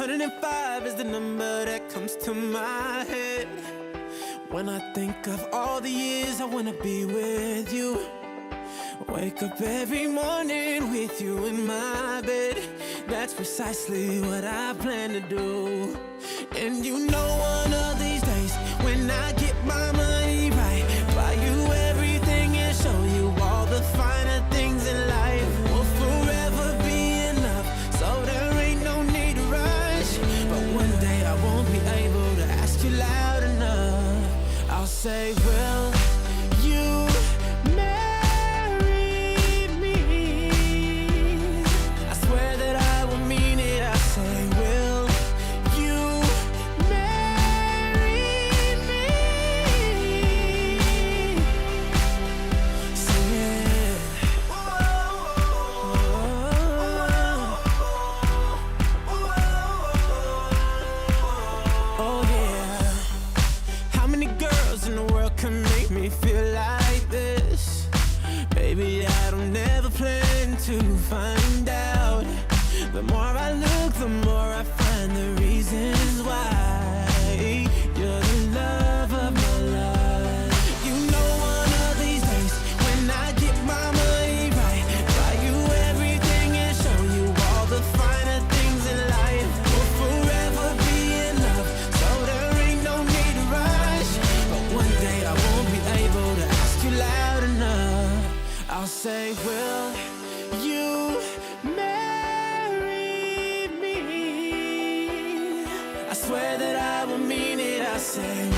105 is the number that comes to my head when I think of all the years I wanna be with you. Wake up every morning with you in my bed. That's precisely what I plan to do. And you know one of these days when I get my money right, buy you everything and show you all the finer things in life. We'll forever be in love, so there ain't no need to rush. But one day I won't be able to ask you loud enough. I'll say, will you marry me? I swear that I will mean it. I say, will you marry me? Say it. Oh yeah. How many girls in the world can make me feel like this? Baby, I don't ever plan to find out. The more I look, the more I find the reasons why you're the love of my life. You know one of these days when I get my money right, buy you everything and show you all the finer things in life. We'll forever be in love, so there ain't no need to rush. But one day I won't be able to ask you loud enough. I'll say, will you marry me? I swear that I will mean it. I say,